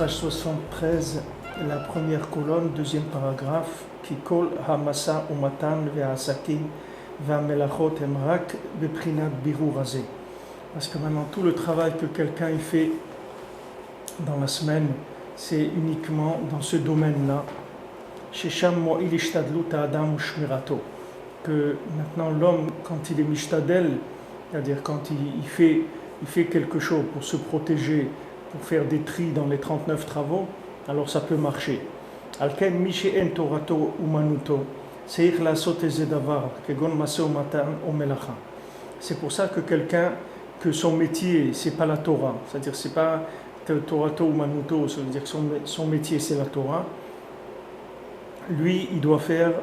page 73, la première colonne, deuxième paragraphe, qui kol hamasa umatan ve'asakin ve'amelachot emrak beprinat birur hazeh. Parce que maintenant tout le travail que quelqu'un fait dans la semaine, c'est uniquement dans ce domaine-là. Shesham mo'il ishtadlut ha'adam u'shmirato. Que maintenant l'homme, quand il est mishtadel, c'est-à-dire quand il fait quelque chose pour se protéger, pour faire des tris dans les 39 travaux, alors ça peut marcher. Alken mi she'en torato umanuto, seich la'asot eze davar, kegon maseh umatan o melacha. C'est pour ça que quelqu'un, que son métier, c'est pas la Torah, c'est-à-dire c'est pas torato umanuto, ça veut dire que son métier c'est la Torah. Lui, il doit faire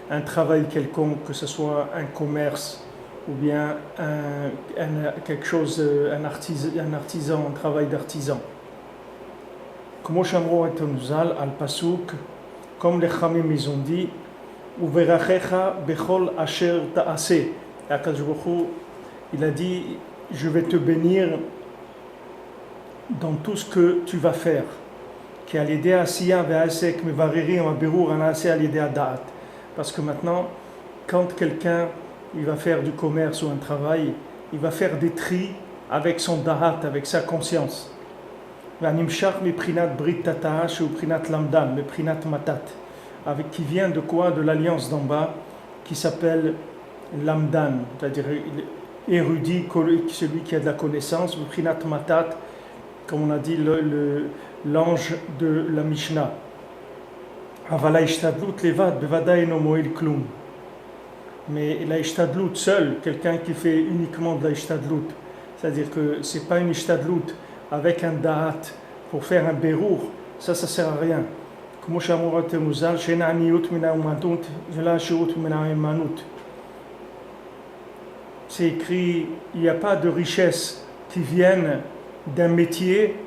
un travail quelconque, que ce soit un commerce, ou bien quelque chose, un artisan, un travail d'artisan. Comme Shamro et Tonuzal, al Pasuk, comme les Chamim ils ont dit, Uverachecha bechol asher ta'aseh. Akadosh Baruch Hu, il a dit, je vais te bénir dans tout ce que tu vas faire. Qui a l'idée asiya ve'asek mevariri en berur anase à l'idée da'at. Parce que maintenant, quand quelqu'un il va faire du commerce ou un travail, il va faire des tris avec son da'at, avec sa conscience. V'animshach meprinat brit tata'ash ou prinat lamdan, meprinat matat, avec qui vient de quoi? De l'alliance d'en bas, qui s'appelle lamdan, c'est-à-dire érudit, celui qui a de la connaissance, meprinat matat, comme on a dit, l'ange de la Mishnah. Avala ishtadlut levad bevada eno moel klum. Mais la ishtadlut seul, quelqu'un qui fait uniquement de la ishtadlut, c'est-à-dire que c'est pas une ishtadlut avec un da'at pour faire un berur, ça sert à rien. Comme Shamor Temuzal, shena aniyut mina umanut, vela shirut mina emanut. C'est écrit, il n'y a pas de richesse qui viennent d'un métier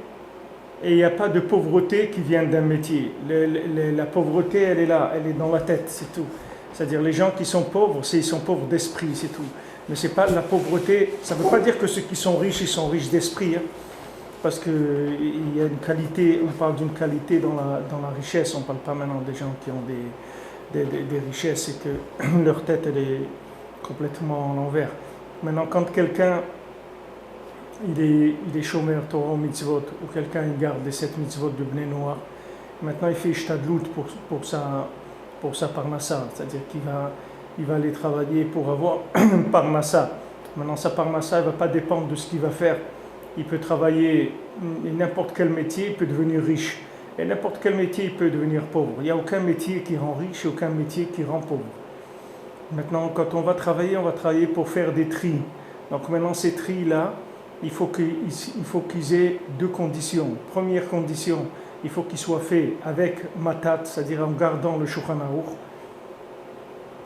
et il n'y a pas de pauvreté qui vient d'un métier. La pauvreté, elle est là, elle est dans la tête, c'est tout. C'est-à-dire les gens qui sont pauvres, ils sont pauvres d'esprit, c'est tout. Mais c'est pas la pauvreté, ça ne veut pas dire que ceux qui sont riches, ils sont riches d'esprit, hein, parce qu'il y a une qualité, on parle d'une qualité dans la richesse, on ne parle pas maintenant des gens qui ont des richesses et que leur tête, elle est complètement en l'envers. Maintenant, quand quelqu'un il est chômeur Torah ou mitzvot, ou quelqu'un il garde les 7 mitzvot de Bnei Noach, maintenant il fait ishtadlut pour sa parnassa, c'est-à-dire qu'il va aller travailler pour avoir parnassa. Maintenant sa parnassa ne va pas dépendre de ce qu'il va faire. Il peut travailler n'importe quel métier, il peut devenir riche. Et n'importe quel métier, il peut devenir pauvre. Il n'y a aucun métier qui rend riche et aucun métier qui rend pauvre. Maintenant, quand on va travailler pour faire des tris. Donc maintenant ces tris-là, il faut qu'ils aient 2 conditions. Première condition, il faut qu'ils soient faits avec matat, c'est-à-dire en gardant le Shulchan Aruch,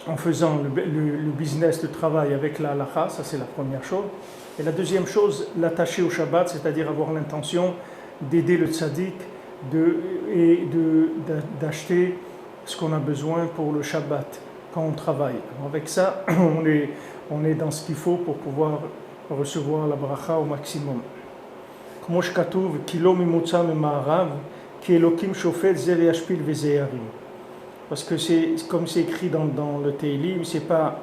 en faisant le business, le travail avec la halacha, ça c'est la première chose. Et la deuxième chose, l'attacher au Shabbat, c'est-à-dire avoir l'intention d'aider le tzaddik et d'acheter ce qu'on a besoin pour le Shabbat quand on travaille. Alors avec ça, on est dans ce qu'il faut pour pouvoir recevoir la bracha au maximum. Comme shkatuv kilo mimutza mema'arav ki elokim shofet zer yashpil vezeyarim. Parce que c'est comme c'est écrit dans le Teilim, c'est pas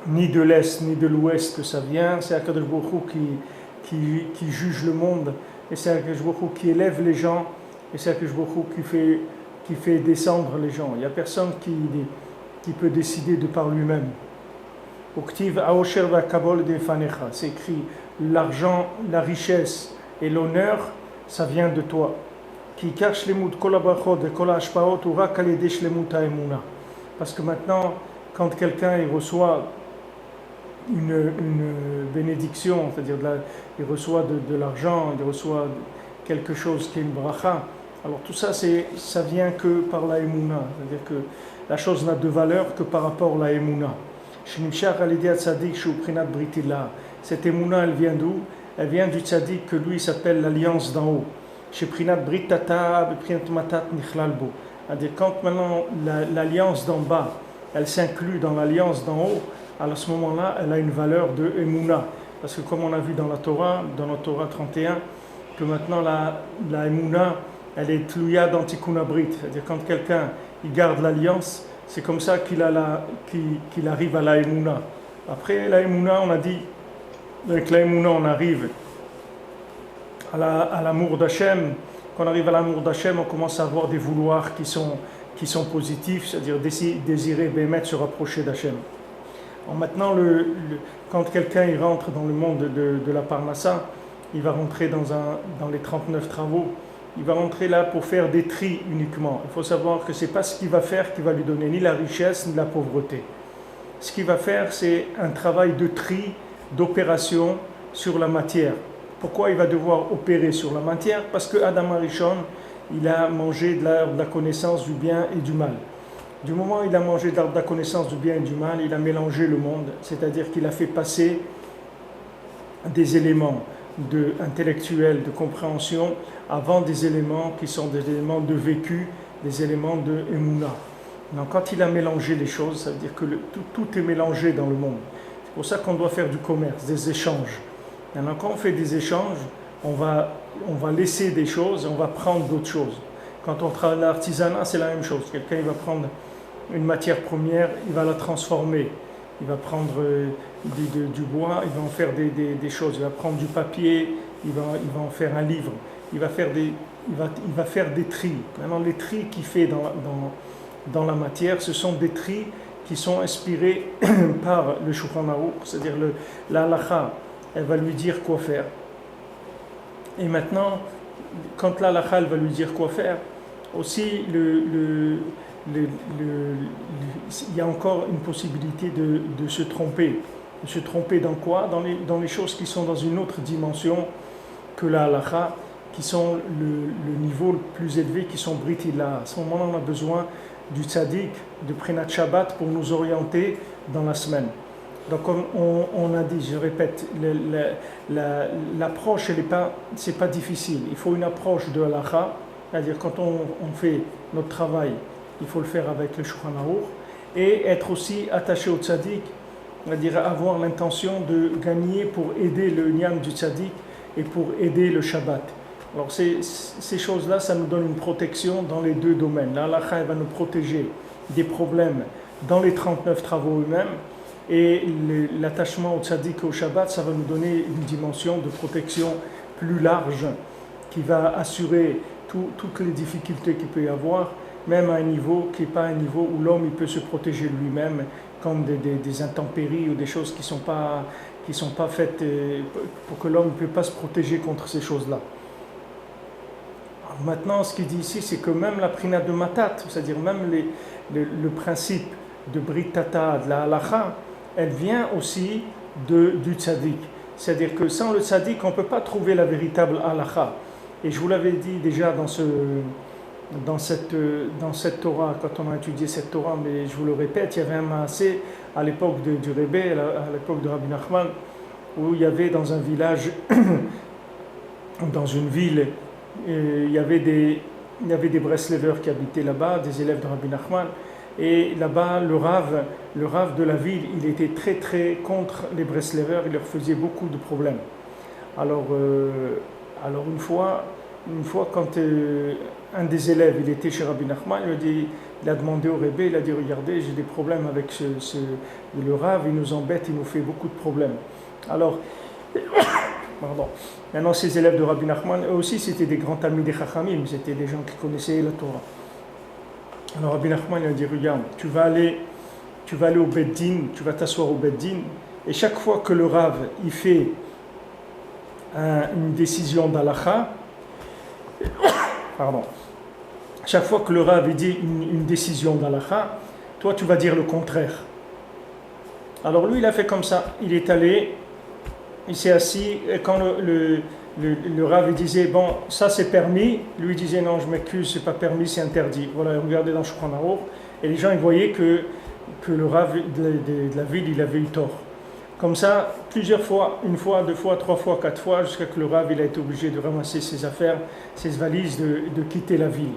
ni de l'est ni de l'ouest que ça vient, c'est Akadosh Baruch Hu qui juge le monde, et c'est Akadosh Baruch Hu qui élève les gens, et c'est Akadosh Baruch Hu qui fait descendre les gens. Il n'y a personne qui peut décider de par lui-même. C'est écrit l'argent, la richesse et l'honneur, ça vient de toi. Parce que maintenant, quand quelqu'un il reçoit une bénédiction, c'est-à-dire il reçoit de l'argent, il reçoit quelque chose qui est une bracha, alors tout ça, ça vient que par la émouna, c'est-à-dire que la chose n'a de valeur que par rapport à la émouna. Cette émouna, elle vient d'où? Elle vient du tzaddik que lui s'appelle l'alliance d'en haut. C'est-à-dire quand maintenant l'alliance d'en bas, elle s'inclut dans l'alliance d'en haut, à ce moment-là, elle a une valeur de émouna. Parce que comme on a vu dans la Torah, dans la Torah 31, que maintenant la Emouna, elle est tlouya dans Tikkun Abrit. C'est-à-dire quand quelqu'un il garde l'alliance, c'est comme ça qu'il arrive à la Emouna. Après la Emouna, on a dit, avec la Emouna, on arrive à l'amour d'Hachem. Quand on arrive à l'amour d'Hachem, on commence à avoir des vouloirs qui sont positifs, c'est-à-dire désirer se rapprocher d'Hachem. Maintenant, quand quelqu'un il rentre dans le monde de la Parnassa, il va rentrer dans les 39 travaux. Il va rentrer là pour faire des tris uniquement. Il faut savoir que ce n'est pas ce qu'il va faire qui va lui donner ni la richesse ni la pauvreté. Ce qu'il va faire, c'est un travail de tri, d'opération sur la matière. Pourquoi il va devoir opérer sur la matière? Parce que Adam Arishon, il a mangé de la connaissance du bien et du mal. Du moment où il a mangé de la connaissance du bien et du mal, il a mélangé le monde, c'est-à-dire qu'il a fait passer des éléments intellectuels, de compréhension, avant des éléments qui sont des éléments de vécu, des éléments de Emouna. Donc quand il a mélangé les choses, ça veut dire que tout est mélangé dans le monde. C'est pour ça qu'on doit faire du commerce, des échanges. Maintenant, quand on fait des échanges, on va laisser des choses et on va prendre d'autres choses. Quand on travaille l'artisanat, c'est la même chose. Quelqu'un il va prendre une matière première, il va la transformer. Il va prendre du bois, il va en faire des choses. Il va prendre du papier, il va en faire un livre. Il va faire des tris. Maintenant, les tris qu'il fait dans la matière, ce sont des tris qui sont inspirés par le Shulchan Aruch, c'est-à-dire la halakha. Elle va lui dire quoi faire. Et maintenant, quand la halakha va lui dire quoi faire, aussi il y a encore une possibilité de se tromper. De se tromper dans quoi? Dans les choses qui sont dans une autre dimension que la halakha, qui sont le niveau le plus élevé, qui sont Brit Hila. À ce moment-là, on a besoin du tzaddik, de Prinat Shabbat pour nous orienter dans la semaine. Donc comme on a dit, je répète, l'approche, c'est pas difficile. Il faut une approche de halakha, c'est-à-dire quand on fait notre travail, il faut le faire avec le Shulchan Aruch, et être aussi attaché au tzaddik, c'est-à-dire avoir l'intention de gagner pour aider le niam du tzaddik et pour aider le Shabbat. Alors ces choses-là, ça nous donne une protection dans les deux domaines. La halakha va nous protéger des problèmes dans les 39 travaux eux-mêmes, et l'attachement au tzaddik et au Shabbat, ça va nous donner une dimension de protection plus large qui va assurer toutes les difficultés qu'il peut y avoir, même à un niveau qui n'est pas un niveau où l'homme il peut se protéger lui-même, comme des intempéries ou des choses qui sont pas faites pour que l'homme ne peut pas se protéger contre ces choses-là. Alors maintenant, ce qu'il dit ici, c'est que même la prina de matat, c'est-à-dire même le principe de Brit Tata, de la halakha, elle vient aussi du tzaddik. C'est-à-dire que sans le tzaddik, on ne peut pas trouver la véritable halakha. Et je vous l'avais dit déjà dans cette Torah, quand on a étudié cette Torah, mais je vous le répète, il y avait un maasé à l'époque du Rebbe, à l'époque de Rabbi Nachman, où il y avait dans un village, dans une ville, il y avait des Breslevers qui habitaient là-bas, des élèves de Rabbi Nachman. Et là-bas, le Rav de la ville, il était très très contre les Breslevers, il leur faisait beaucoup de problèmes. Alors une fois quand un des élèves, il était chez Rabbi Nachman, il a demandé au Rebbe, il a dit, regardez, j'ai des problèmes avec le Rav, il nous embête, il nous fait beaucoup de problèmes. Alors, maintenant ces élèves de Rabbi Nachman, eux aussi c'était des grands amis des Chachamim, c'était des gens qui connaissaient la Torah. Alors Rabbi Nachman il a dit, regarde, tu vas aller au Beddin, tu vas t'asseoir au Beddin, et chaque fois que le Rav il fait une décision d'halakha, chaque fois que le Rav il dit une décision d'halakha, toi tu vas dire le contraire. Alors lui il a fait comme ça, il est allé, il s'est assis, et quand le Rav il disait, bon, ça c'est permis, lui il disait, non, je m'excuse, c'est pas permis, c'est interdit. Voilà, regardez dans Shulchan Aruch, et les gens ils voyaient que le Rav de la ville, il avait eu tort. Comme ça, plusieurs fois, une fois, deux fois, trois fois, quatre fois, jusqu'à que le Rav il a été obligé de ramasser ses affaires, ses valises, de quitter la ville.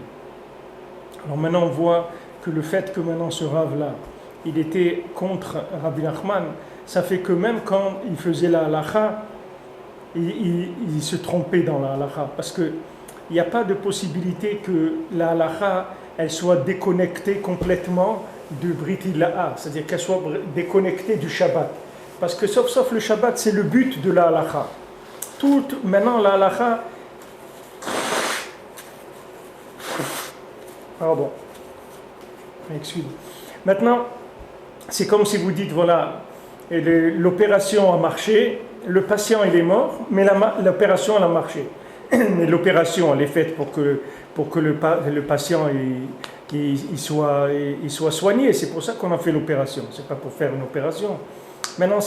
Alors maintenant on voit que le fait que maintenant ce Rav-là, il était contre Rabbi Nachman, ça fait que même quand il faisait la halakha, il se trompait dans la halakha, parce qu'il n'y a pas de possibilité que la halakha elle soit déconnectée complètement de Brit Milah, c'est-à-dire qu'elle soit déconnectée du Shabbat. Parce que sauf le Shabbat, c'est le but de la halakha. Maintenant, la halakha... Pardon. Excuse. Maintenant, c'est comme si vous dites, voilà, l'opération a marché, le patient il est mort, mais l'opération elle a marché. Mais l'opération elle est faite pour que le patient il soit soigné. C'est pour ça qu'on a fait l'opération. C'est pas pour faire une opération. Maintenant,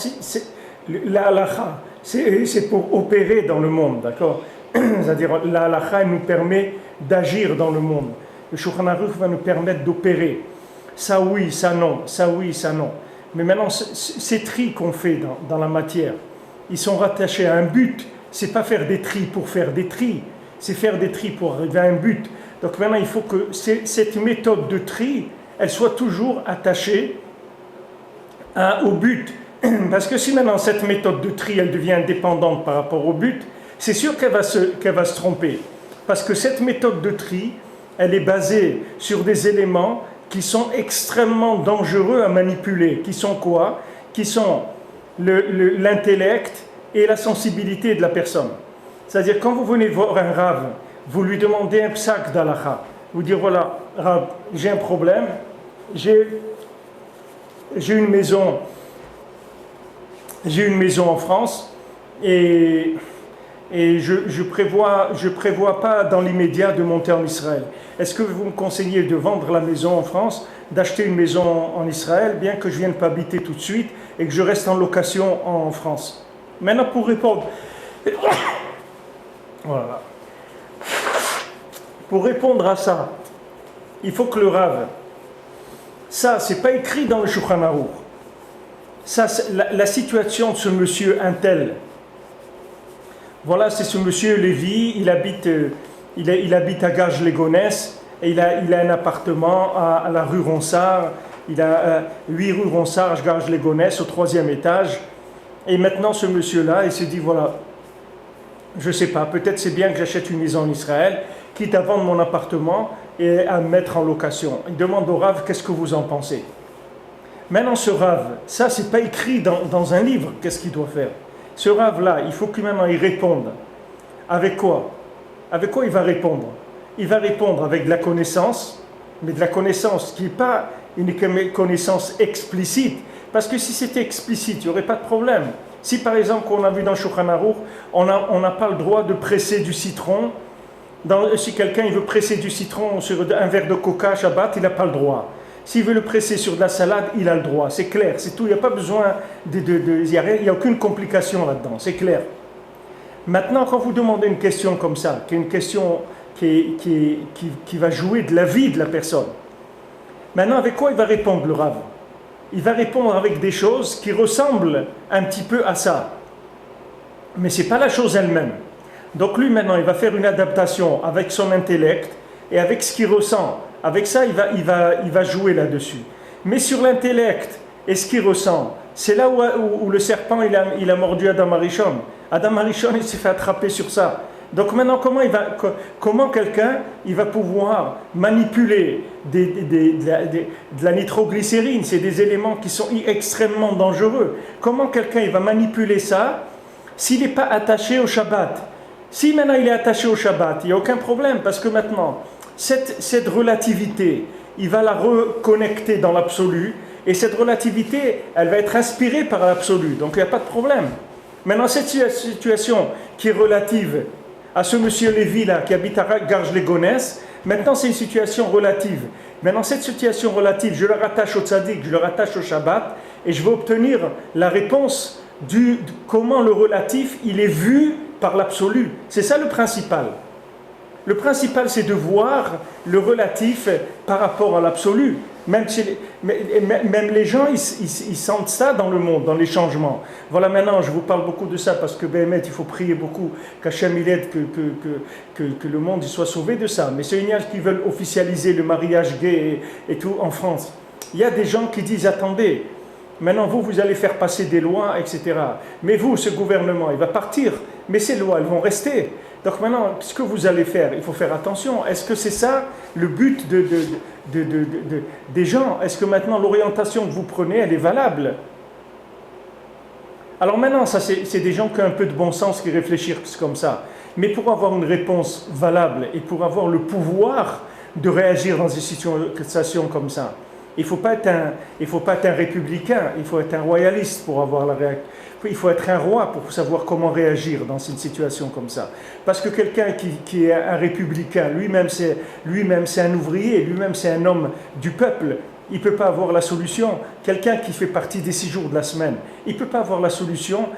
la halakha, c'est pour opérer dans le monde, d'accord? C'est-à-dire la halakha elle nous permet d'agir dans le monde. Le Shulchan Aruch va nous permettre d'opérer. Ça oui, ça non, ça oui, ça non. Mais maintenant, ces tris qu'on fait dans la matière, ils sont rattachés à un but. C'est pas faire des tris pour faire des tris, c'est faire des tris pour arriver à un but. Donc maintenant, il faut que cette méthode de tri, elle soit toujours attachée au but. Parce que si maintenant cette méthode de tri, elle devient indépendante par rapport au but, c'est sûr qu'elle va se tromper. Parce que cette méthode de tri, elle est basée sur des éléments qui sont extrêmement dangereux à manipuler. Qui sont quoi? Qui sont l'intellect et la sensibilité de la personne. C'est-à-dire, quand vous venez voir un Rav, vous lui demandez un psak d'halakha. Vous dites, voilà, Rav, j'ai un problème, j'ai une maison en France et je prévois pas dans l'immédiat de monter en Israël. Est-ce que vous me conseillez de vendre la maison en France, d'acheter une maison en Israël, bien que je ne vienne pas habiter tout de suite et que je reste en location en France? Maintenant, pour répondre, voilà. Pour répondre à ça, il faut que le Rav, ça, c'est pas écrit dans le Shulchan Aruch. Ça, la situation de ce monsieur Intel. Voilà, c'est ce monsieur Lévi, il habite à Garges-les-Gonesse et il a un appartement à la rue Ronsard. Il a 8 rue Ronsard, Garges-les-Gonesse, au 3e étage. Et maintenant, ce monsieur-là, il se dit, voilà, je ne sais pas, peut-être c'est bien que j'achète une maison en Israël, quitte à vendre mon appartement et à me mettre en location. Il demande au Rav, qu'est-ce que vous en pensez? Maintenant, ce Rav, ça, c'est pas écrit dans un livre, qu'est-ce qu'il doit faire? Ce Rav-là, il faut que maintenant il réponde. Avec quoi? Avec quoi il va répondre? Il va répondre avec de la connaissance, mais de la connaissance qui n'est pas une connaissance explicite. Parce que si c'était explicite, il n'y aurait pas de problème. Si par exemple, on a vu dans Shulchan Aruch, on n'a pas le droit de presser du citron. Si quelqu'un il veut presser du citron sur un verre de coca Shabbat, il n'a pas le droit. S'il veut le presser sur de la salade, il a le droit. C'est clair, c'est tout. Il n'y a pas besoin il n'y a aucune complication là-dedans. C'est clair. Maintenant, quand vous demandez une question comme ça, qui est une question qui va jouer de la vie de la personne, maintenant, avec quoi il va répondre, le Rav? Il va répondre avec des choses qui ressemblent un petit peu à ça. Mais ce n'est pas la chose elle-même. Donc lui, maintenant, il va faire une adaptation avec son intellect et avec ce qu'il ressent. Avec ça, il va jouer là-dessus. Mais sur l'intellect et ce qu'il ressent, c'est là où le serpent il a mordu Adam Arishon. Adam Arishon, il s'est fait attraper sur ça. Donc maintenant, comment quelqu'un il va pouvoir manipuler de la nitroglycérine? C'est des éléments qui sont extrêmement dangereux. Comment quelqu'un il va manipuler ça s'il n'est pas attaché au Shabbat? Si maintenant il est attaché au Shabbat, il n'y a aucun problème, parce que maintenant, cette relativité, il va la reconnecter dans l'absolu, et cette relativité, elle va être inspirée par l'absolu, donc il n'y a pas de problème. Maintenant, cette situation qui est relative à ce monsieur Lévi là, qui habite à Garges-les-Gonesse, maintenant c'est une situation relative. Maintenant, cette situation relative, je la rattache au tzaddik, je la rattache au Shabbat, et je vais obtenir la réponse de comment le relatif, il est vu par l'absolu. C'est ça le principal. Le principal, c'est de voir le relatif par rapport à l'absolu. Même les gens, ils sentent ça dans le monde, dans les changements. Voilà, maintenant, je vous parle beaucoup de ça parce que, il faut prier beaucoup qu'Hachem il aide, que le monde il soit sauvé de ça. Mais c'est une qui veulent officialiser le mariage gay et tout en France. Il y a des gens qui disent, attendez, maintenant vous allez faire passer des lois, etc. Mais vous, ce gouvernement, il va partir Mais ces lois, elles vont rester. Donc maintenant, ce que vous allez faire, il faut faire attention. Est-ce que c'est ça le but des gens? Est-ce que maintenant l'orientation que vous prenez, elle est valable? Alors maintenant, ça c'est des gens qui ont un peu de bon sens, qui réfléchissent comme ça. Mais pour avoir une réponse valable et pour avoir le pouvoir de réagir dans des situations comme ça, il ne faut pas être un républicain, il faut être un royaliste pour avoir la réaction. Il faut être un roi pour savoir comment réagir dans une situation comme ça. Parce que quelqu'un qui est un républicain, lui-même c'est un ouvrier, lui-même c'est un homme du peuple, il ne peut pas avoir la solution. Quelqu'un qui fait partie des 6 jours de la semaine, il ne peut pas avoir la solution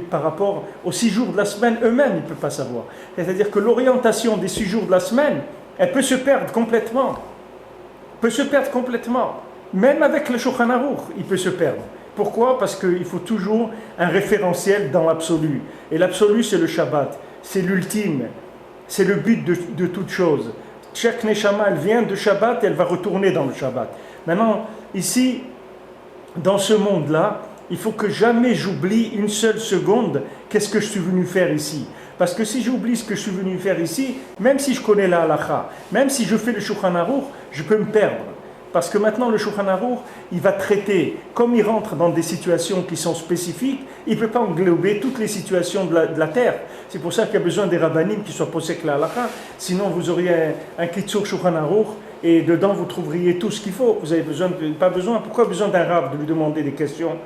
par rapport aux 6 jours de la semaine eux-mêmes, il ne peut pas savoir. C'est-à-dire que l'orientation des 6 jours de la semaine, elle peut se perdre complètement. Même avec le Shulchan Aruch, il peut se perdre. Pourquoi? Parce qu'il faut toujours un référentiel dans l'absolu. Et l'absolu, c'est le Shabbat. C'est l'ultime. C'est le but de toute chose. Chaque Neshama, elle vient de Shabbat et elle va retourner dans le Shabbat. Maintenant, ici, dans ce monde-là, il faut que jamais j'oublie une seule seconde qu'est-ce que je suis venu faire ici. Parce que si j'oublie ce que je suis venu faire ici, même si je connais la halakha, même si je fais le Shulchan Aruch, je peux me perdre. Parce que maintenant, le Shulchan Aruch, il va traiter, comme il rentre dans des situations qui sont spécifiques, il ne peut pas englober toutes les situations de la terre. C'est pour ça qu'il y a besoin des rabbanim qui soient posés que la halakha. Sinon, vous auriez un Kitsur Shulchan Aruch et dedans, vous trouveriez tout ce qu'il faut. Vous avez pas besoin. Pourquoi besoin d'un rab de lui demander des questions?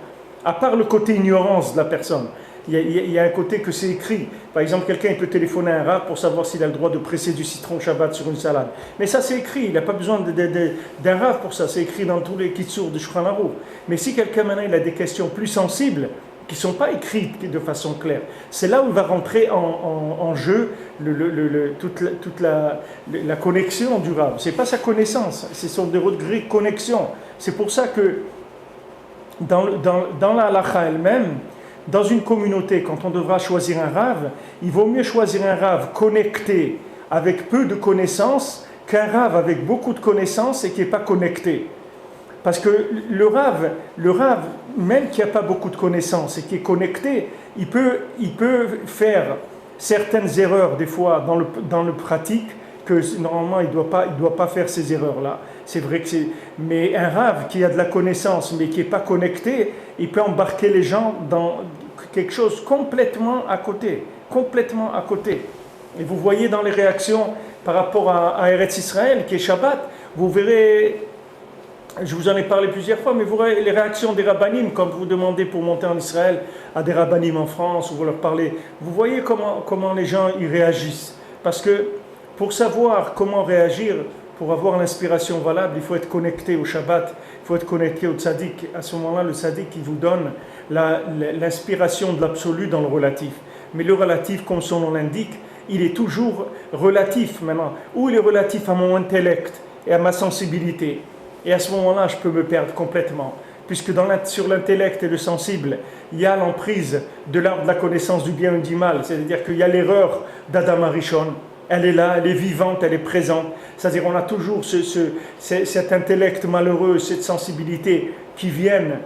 À part le côté ignorance de la personne. Il y a un côté que c'est écrit. Par exemple, quelqu'un il peut téléphoner à un rab pour savoir s'il a le droit de presser du citron Shabbat sur une salade. Mais ça, c'est écrit. Il n'a pas besoin d'un rab pour ça. C'est écrit dans tous les kitsur de Shulchan Aruch. Mais si quelqu'un maintenant il a des questions plus sensibles, qui ne sont pas écrites de façon claire, c'est là où il va rentrer en jeu toute la connexion du rab. Ce n'est pas sa connaissance, c'est son degré de connexion. C'est pour ça que dans la halakha elle-même, dans une communauté, quand on devra choisir un rav, il vaut mieux choisir un rav connecté avec peu de connaissances qu'un rav avec beaucoup de connaissances et qui n'est pas connecté. Parce que le rav, même qui n'a pas beaucoup de connaissances et qui est connecté, il peut faire certaines erreurs des fois dans le pratique, que normalement il doit pas faire ces erreurs-là. C'est vrai que mais un rave qui a de la connaissance mais qui n'est pas connecté, il peut embarquer les gens dans quelque chose complètement à côté. Et vous voyez dans les réactions par rapport à Eretz Israël, qui est Shabbat, vous verrez, je vous en ai parlé plusieurs fois, mais vous verrez les réactions des rabbanim quand vous demandez pour monter en Israël à des rabbanim en France, ou vous leur parlez, vous voyez comment les gens y réagissent. Parce que pour savoir comment réagir, pour avoir l'inspiration valable, il faut être connecté au Shabbat, il faut être connecté au tzaddik. À ce moment-là, le tzaddik, il vous donne l'inspiration de l'absolu dans le relatif. Mais le relatif, comme son nom l'indique, il est toujours relatif maintenant. Ou il est relatif à mon intellect et à ma sensibilité. Et à ce moment-là, je peux me perdre complètement. Puisque sur l'intellect et le sensible, il y a l'emprise de l'arbre de la connaissance du bien et du mal. C'est-à-dire qu'il y a l'erreur d'Adam Arishon. Elle est là, elle est vivante, elle est présente. C'est-à-dire qu'on a toujours cet intellect malheureux, cette sensibilité qui viennent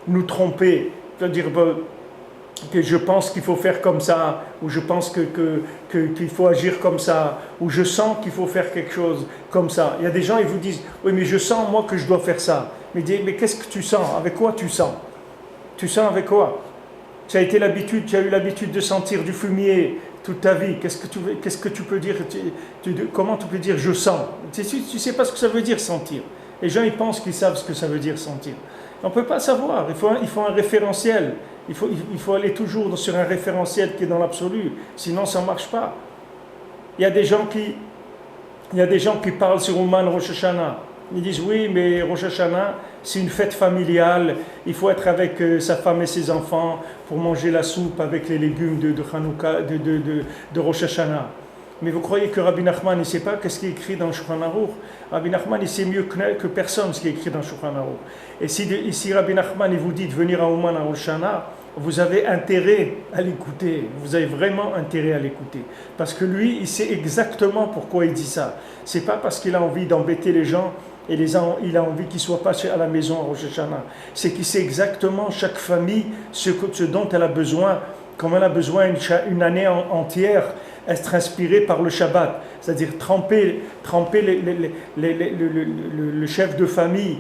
nous tromper. C'est-à-dire que je pense qu'il faut faire comme ça, ou je pense qu'il faut agir comme ça, ou je sens qu'il faut faire quelque chose comme ça. Il y a des gens, ils vous disent, oui mais je sens moi que je dois faire ça. Mais mais qu'est-ce que tu sens? Avec quoi tu sens? Tu sens avec quoi? Tu as eu l'habitude de sentir du fumier toute ta vie. Qu'est-ce que tu peux dire? Comment tu peux dire je sens? Tu ne sais pas ce que ça veut dire sentir. Les gens ils pensent qu'ils savent ce que ça veut dire sentir. On ne peut pas savoir. Il faut un référentiel. Il faut aller toujours sur un référentiel qui est dans l'absolu. Sinon ça ne marche pas. Il y a des gens qui parlent sur Ouman Rosh Hashanah. Ils disent oui, mais Rosh Hashanah, c'est une fête familiale. Il faut être avec sa femme et ses enfants pour manger la soupe avec les légumes de Hanouka, de Rosh Hashanah. Mais vous croyez que Rabbi Nachman ne sait pas qu'est-ce qui est écrit dans le Shulchan Aruch? Rabbi Nachman, il sait mieux que personne ce qui est écrit dans le Shulchan Aruch. Et si Rabbi Nachman il vous dit de venir à Ouman à Rosh Hashanah, vous avez intérêt à l'écouter. Vous avez vraiment intérêt à l'écouter. Parce que lui, il sait exactement pourquoi il dit ça. C'est pas parce qu'il a envie d'embêter les gens et il a envie qu'ils ne soient pas à la maison à Rosh Hashanah. C'est qu'il sait exactement chaque famille ce dont elle a besoin comme elle a besoin une année entière être inspirée par le Shabbat, c'est-à-dire tremper le chef de famille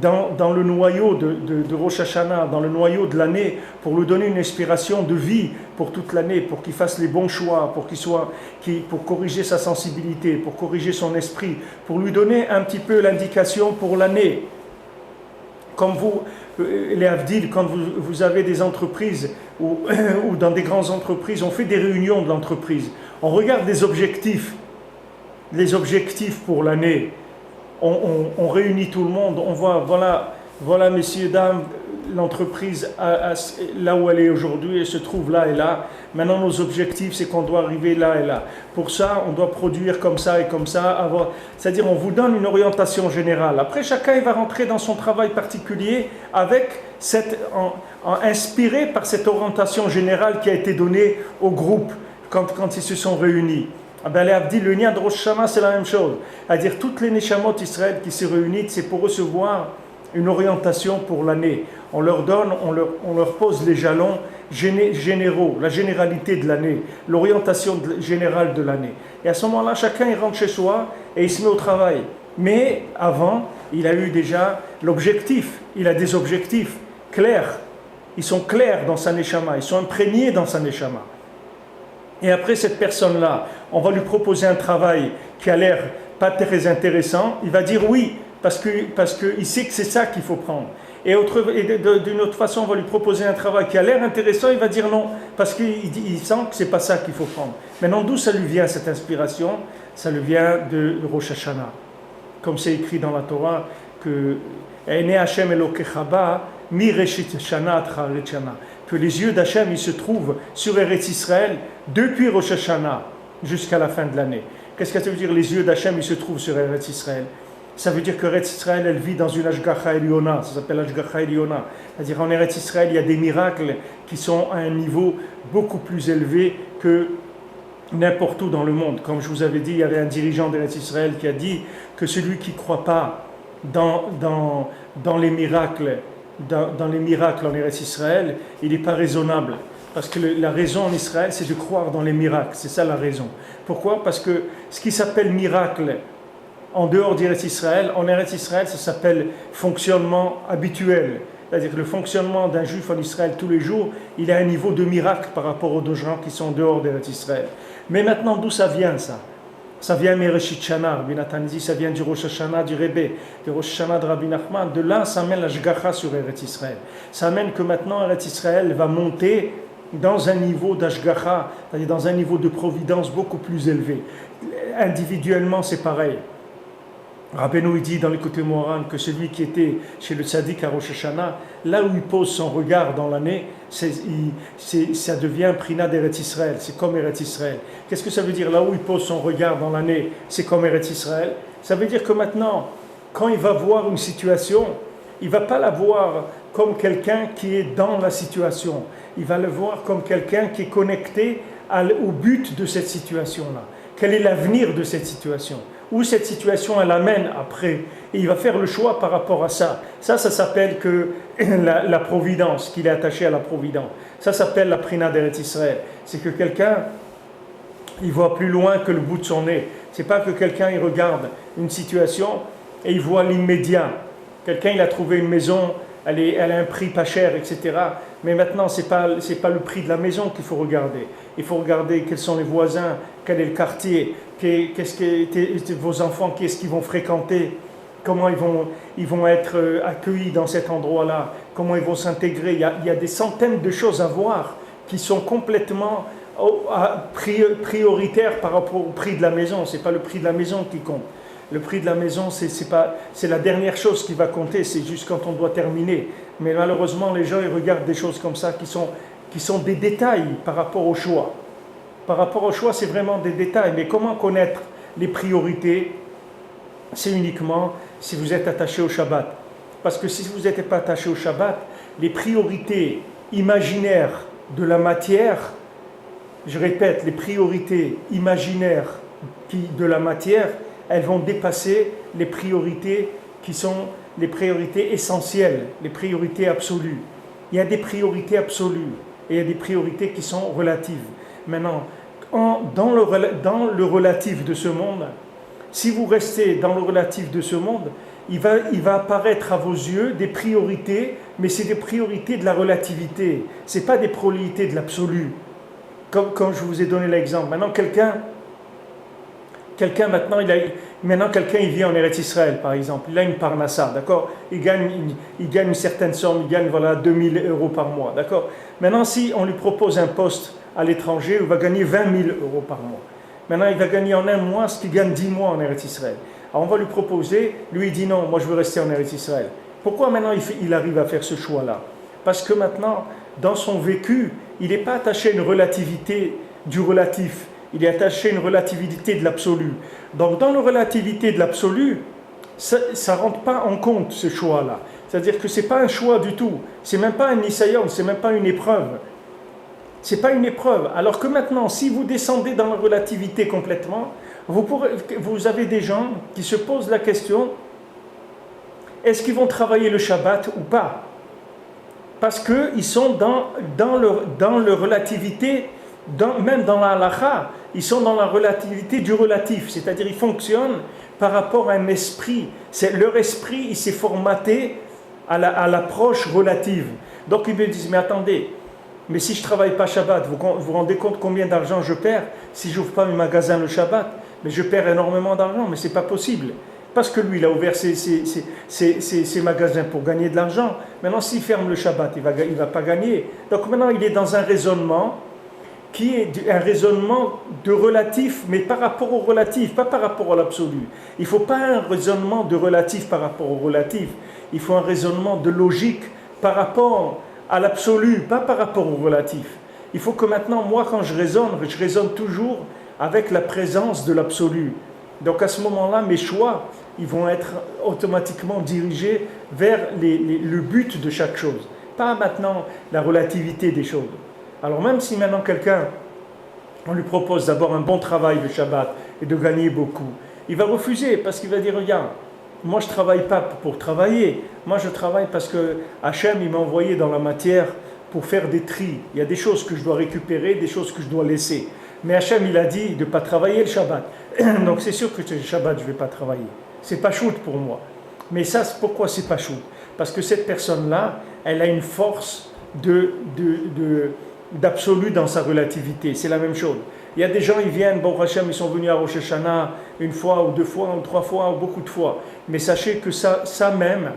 dans le noyau de Rosh Hashanah, dans le noyau de l'année, pour lui donner une inspiration de vie pour toute l'année, pour qu'il fasse les bons choix, pour corriger sa sensibilité, pour corriger son esprit, pour lui donner un petit peu l'indication pour l'année. Comme vous, les Avdil, quand vous avez des entreprises ou dans des grandes entreprises, on fait des réunions de l'entreprise, on regarde les objectifs pour l'année. On réunit tout le monde, on voit, voilà messieurs, dames, l'entreprise là où elle est aujourd'hui, elle se trouve là et là. Maintenant, nos objectifs, c'est qu'on doit arriver là et là. Pour ça, on doit produire comme ça et comme ça. C'est-à-dire, on vous donne une orientation générale. Après, chacun il va rentrer dans son travail particulier inspiré par cette orientation générale qui a été donnée au groupe quand ils se sont réunis. Les Abdi, le lien de Rosh Hashanah, c'est la même chose. C'est-à-dire, toutes les Neshamot Israël qui se réunissent, c'est pour recevoir une orientation pour l'année. On leur donne, on leur pose les jalons généraux, la généralité de l'année, l'orientation générale de l'année. Et à ce moment-là, chacun il rentre chez soi et il se met au travail. Mais avant, il a eu déjà l'objectif. Il a des objectifs clairs. Ils sont clairs dans sa Neshama, ils sont imprégnés dans sa Neshama. Et après cette personne-là, on va lui proposer un travail qui a l'air pas très intéressant, il va dire oui, parce qu'il sait que c'est ça qu'il faut prendre. Et d'une autre façon, on va lui proposer un travail qui a l'air intéressant, il va dire non, parce qu'il sent que c'est pas ça qu'il faut prendre. Maintenant, d'où ça lui vient cette inspiration? Ça lui vient de Rosh Hashanah. Comme c'est écrit dans la Torah, que que les yeux d'Hachem ils se trouvent sur Eretz Israël depuis Rosh Hashanah jusqu'à la fin de l'année. Qu'est-ce que ça veut dire les yeux d'Hachem ils se trouvent sur Eretz Israël? Ça veut dire que Eretz Israël elle vit dans une Ashgacha Eliona, ça s'appelle Ashgacha Eliona. C'est-à-dire en Eretz Israël il y a des miracles qui sont à un niveau beaucoup plus élevé que n'importe où dans le monde. Comme je vous avais dit, il y avait un dirigeant d'Eretz Israël qui a dit que celui qui ne croit pas dans les miracles en Eretz Israël, il n'est pas raisonnable. Parce que la raison en Israël, c'est de croire dans les miracles. C'est ça la raison. Pourquoi? Parce que ce qui s'appelle miracle en dehors d'Eretz Israël, en Eretz Israël, ça s'appelle fonctionnement habituel. C'est-à-dire que le fonctionnement d'un juif en Israël tous les jours, il a un niveau de miracle par rapport aux deux gens qui sont en dehors d'Eretz Israël. Mais maintenant, d'où ça vient ça? Ça vient de Mereshit Shana, Rabbi Nathan dit, ça vient du Rosh Hashanah du Rebbe, du Rosh Hashanah de Rabbi Nachman. De là, ça amène la Shgacha sur Eretz Israël. Ça amène que maintenant, Eretz Israël va monter dans un niveau d'Ashgacha, c'est-à-dire dans un niveau de providence beaucoup plus élevé. Individuellement, c'est pareil. Rabbeinu il dit dans l'écouté Moharan que celui qui était chez le tzaddik à Rosh Hashanah, là où il pose son regard dans l'année, ça devient Prina d'Eretz Israël, c'est comme Eretz Israël. Qu'est-ce que ça veut dire là où il pose son regard dans l'année, c'est comme Eretz Israël? Ça veut dire que maintenant, quand il va voir une situation, il ne va pas la voir comme quelqu'un qui est dans la situation, il va le voir comme quelqu'un qui est connecté au but de cette situation-là. Quel est l'avenir de cette situation? Où cette situation elle amène après, et il va faire le choix par rapport à ça. Ça s'appelle que la providence, qu'il est attaché à la providence. Ça s'appelle la Prina d'Eretz Israël. C'est que quelqu'un, il voit plus loin que le bout de son nez. C'est pas que quelqu'un il regarde une situation et il voit l'immédiat. Quelqu'un il a trouvé une maison, elle a un prix pas cher, etc. Mais maintenant c'est pas le prix de la maison qu'il faut regarder. Il faut regarder quels sont les voisins, quel est le quartier, qu'est-ce que vos enfants, qu'est-ce qu'ils vont fréquenter, comment ils vont être accueillis dans cet endroit-là, comment ils vont s'intégrer. Il y a des centaines de choses à voir qui sont complètement prioritaires par rapport au prix de la maison. C'est pas le prix de la maison qui compte. Le prix de la maison, c'est la dernière chose qui va compter, c'est juste quand on doit terminer. Mais malheureusement, les gens ils regardent des choses comme ça qui sont des détails par rapport au choix. Par rapport au choix, c'est vraiment des détails. Mais comment connaître les priorités? C'est uniquement si vous êtes attaché au Shabbat. Parce que si vous n'êtes pas attaché au Shabbat, les priorités imaginaires de la matière, je répète, les priorités imaginaires de la matière, elles vont dépasser les priorités qui sont les priorités essentielles, les priorités absolues. Il y a des priorités absolues. et il y a des priorités qui sont relatives. Maintenant, dans le relatif de ce monde, si vous restez dans le relatif de ce monde, il va apparaître à vos yeux des priorités, mais c'est des priorités de la relativité, ce n'est pas des priorités de l'absolu. Comme je vous ai donné l'exemple. Maintenant, quelqu'un il vit en Eretz Israël, par exemple, il a une parnassa, d'accord, il gagne une certaine somme, il gagne 2000 € par mois, d'accord. Maintenant, si on lui propose un poste à l'étranger, il va gagner 20 000 € par mois. Maintenant, il va gagner en un mois ce qu'il gagne 10 mois en Eretz Israël. Alors, on va lui proposer, lui il dit non, moi je veux rester en Eretz Israël. Pourquoi maintenant il arrive à faire ce choix-là? Parce que maintenant, dans son vécu, il n'est pas attaché à une relativité du relatif, il est attaché à une relativité de l'absolu. Donc dans la relativité de l'absolu, ça ne rentre pas en compte ce choix-là. C'est-à-dire que ce n'est pas un choix du tout, ce n'est même pas un nisayon, ce n'est même pas une épreuve. Ce n'est pas une épreuve. Alors que maintenant, si vous descendez dans la relativité complètement, vous avez des gens qui se posent la question, est-ce qu'ils vont travailler le Shabbat ou pas? Parce qu'ils sont dans leur relativité, même dans la halakha, ils sont dans la relativité du relatif, c'est-à-dire ils fonctionnent par rapport à un esprit. Leur esprit, il s'est formaté à l'approche relative. Donc ils me disent, mais attendez, mais si je ne travaille pas Shabbat, vous vous rendez compte combien d'argent je perds si je n'ouvre pas mes magasins le Shabbat? Mais je perds énormément d'argent, mais ce n'est pas possible. Parce que lui, il a ouvert ses magasins pour gagner de l'argent. Maintenant, s'il ferme le Shabbat, il ne va pas gagner. Donc maintenant, il est dans un raisonnement qui est un raisonnement de relatif, mais par rapport au relatif, pas par rapport à l'absolu. Il ne faut pas un raisonnement de relatif par rapport au relatif. Il faut un raisonnement de logique par rapport à l'absolu, pas par rapport au relatif. Il faut que maintenant, moi, quand je raisonne toujours avec la présence de l'absolu. Donc à ce moment-là, mes choix, ils vont être automatiquement dirigés vers le but de chaque chose. Pas maintenant la relativité des choses. Alors même si maintenant quelqu'un, on lui propose d'avoir un bon travail le Shabbat et de gagner beaucoup, il va refuser parce qu'il va dire, regarde, moi je ne travaille pas pour travailler, moi je travaille parce que Hachem il m'a envoyé dans la matière pour faire des tris. Il y a des choses que je dois récupérer, des choses que je dois laisser. Mais Hachem il a dit de ne pas travailler le Shabbat. Donc c'est sûr que le Shabbat je ne vais pas travailler. C'est pas shoot pour moi. Mais ça, pourquoi c'est pas shoot? Parce que cette personne-là, elle a une force d'absolu dans sa relativité. C'est la même chose. Il y a des gens, ils viennent, bon Hachem, ils sont venus à Rosh Hashanah une fois ou deux fois ou trois fois ou beaucoup de fois. Mais sachez que ça même,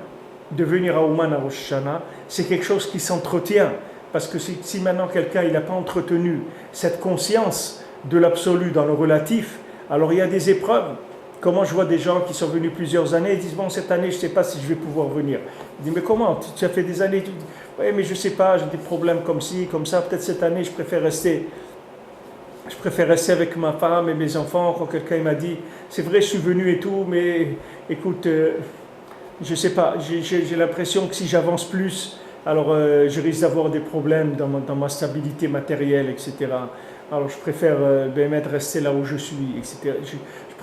de venir à Ouman à Rosh Hashanah, c'est quelque chose qui s'entretient. Parce que si maintenant quelqu'un n'a pas entretenu cette conscience de l'absolu dans le relatif, alors il y a des épreuves. Comment je vois des gens qui sont venus plusieurs années et disent, bon, cette année, je ne sais pas si je vais pouvoir venir. Je dis, mais comment? Tu as fait des années? Oui, mais je ne sais pas, j'ai des problèmes comme ci, comme ça. Peut-être cette année, je préfère rester avec ma femme et mes enfants. Quand quelqu'un m'a dit, c'est vrai, je suis venu et tout, mais écoute, je ne sais pas, j'ai l'impression que si j'avance plus, alors je risque d'avoir des problèmes dans ma stabilité matérielle, etc. Alors je préfère rester là où je suis, etc. Je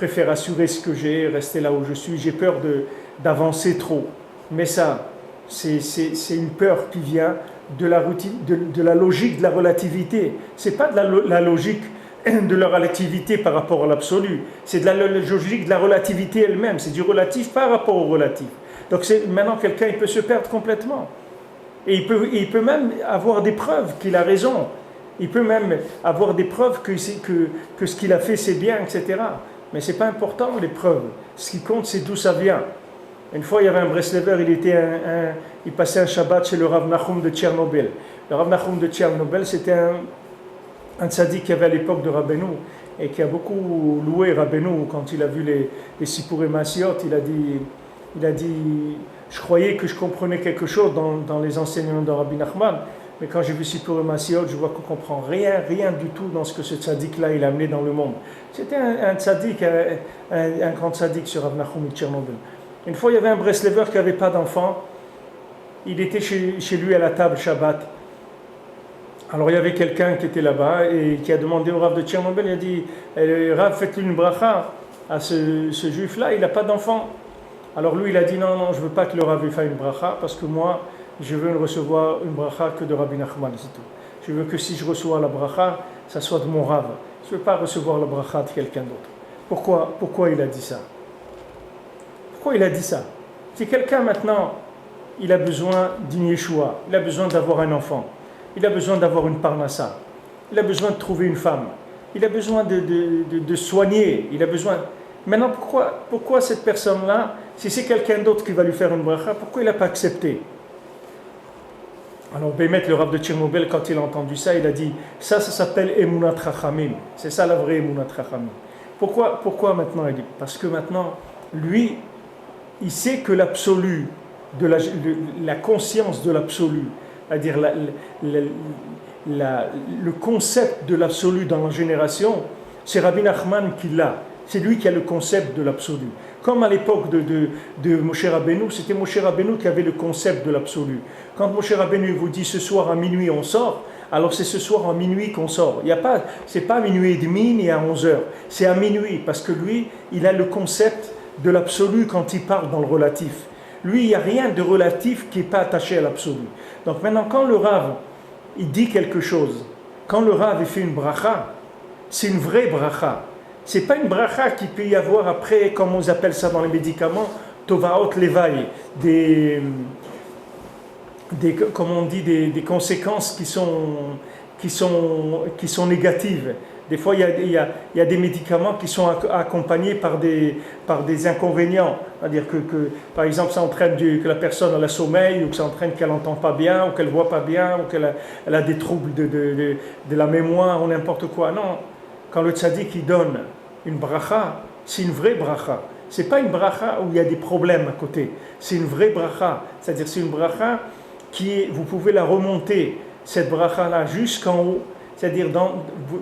préfère assurer ce que j'ai, rester là où je suis. J'ai peur d'avancer trop. Mais ça, c'est une peur qui vient de la logique de la relativité. Ce n'est pas de la logique de la relativité par rapport à l'absolu. C'est de la logique de la relativité elle-même. C'est du relatif par rapport au relatif. Donc maintenant, quelqu'un il peut se perdre complètement. Et il peut même avoir des preuves qu'il a raison. Il peut même avoir des preuves que ce qu'il a fait c'est bien, etc. Mais ce n'est pas important les preuves. Ce qui compte c'est d'où ça vient. Une fois il y avait un Breslever, il passait un Shabbat chez le Rav Nachum de Tchernobyl. Le Rav Nachum de Tchernobyl c'était un tzaddik qui avait à l'époque de Rabbeinu et qui a beaucoup loué Rabbeinu quand il a vu les Sipurei Maasiot. Il a dit, je croyais que je comprenais quelque chose dans les enseignements de Rabbi Nachman, mais quand j'ai vu Sipurei Maasiot, je vois qu'on ne comprend rien du tout dans ce que ce tzaddik-là il a amené dans le monde. C'était un tzaddik, un grand tzaddik sur Rav Nachum de Tchernobyl. Une fois, il y avait un Breslever qui n'avait pas d'enfant. Il était chez lui à la table Shabbat. Alors il y avait quelqu'un qui était là-bas et qui a demandé au Rav de Tchernobyl, il a dit, Rav, faites-lui une bracha à ce juif-là, il n'a pas d'enfant. Alors lui, il a dit, non, je ne veux pas que le Rav fasse une bracha, parce que moi, je veux recevoir une bracha que de Rabbi Nachman, c'est tout. Je veux que si je reçois la bracha, ça soit de mon Rav. Je ne veux pas recevoir la bracha de quelqu'un d'autre. Pourquoi il a dit ça? Pourquoi il a dit ça? Si quelqu'un maintenant, il a besoin d'une Yeshua, il a besoin d'avoir un enfant, il a besoin d'avoir une parnassa, il a besoin de trouver une femme, il a besoin de soigner, il a besoin... Maintenant, pourquoi cette personne-là, si c'est quelqu'un d'autre qui va lui faire une bracha, pourquoi il n'a pas accepté? Alors, Bémet, le Rav de Tchernobyl, quand il a entendu ça, il a dit, ça s'appelle Emunat Chachamim. C'est ça la vraie Emunat Chachamim. Pourquoi maintenant il dit? Parce que maintenant, lui, il sait que l'absolu, la conscience de l'absolu, c'est-à-dire le concept de l'absolu dans la génération, c'est Rabbi Nachman qui l'a. C'est lui qui a le concept de l'absolu. Comme à l'époque de Moshe Rabbeinu, c'était Moshe Rabbeinu qui avait le concept de l'absolu. Quand Moshe Rabbeinu vous dit ce soir à minuit on sort, alors c'est ce soir à minuit qu'on sort. C'est pas à minuit et demi ni à 11h, c'est à minuit parce que lui, il a le concept de l'absolu quand il parle dans le relatif. Lui, il n'y a rien de relatif qui n'est pas attaché à l'absolu. Donc maintenant, quand le Rav, il dit quelque chose, quand le Rav fait une bracha, c'est une vraie bracha. C'est pas une bracha qui peut y avoir après, comme on appelle ça dans les médicaments, tovaot levaï, comme on dit, des conséquences qui sont négatives. Des fois, il y a des médicaments qui sont accompagnés par des inconvénients. C'est-à-dire que, par exemple, ça entraîne que la personne a le sommeil, ou que ça entraîne qu'elle n'entend pas bien, ou qu'elle ne voit pas bien, ou qu'elle a des troubles de la mémoire, ou n'importe quoi. Non. Quand le tzaddik il donne une bracha, c'est une vraie bracha. C'est pas une bracha où il y a des problèmes à côté. C'est une vraie bracha. C'est-à-dire c'est une bracha vous pouvez la remonter, cette bracha-là, jusqu'en haut, c'est-à-dire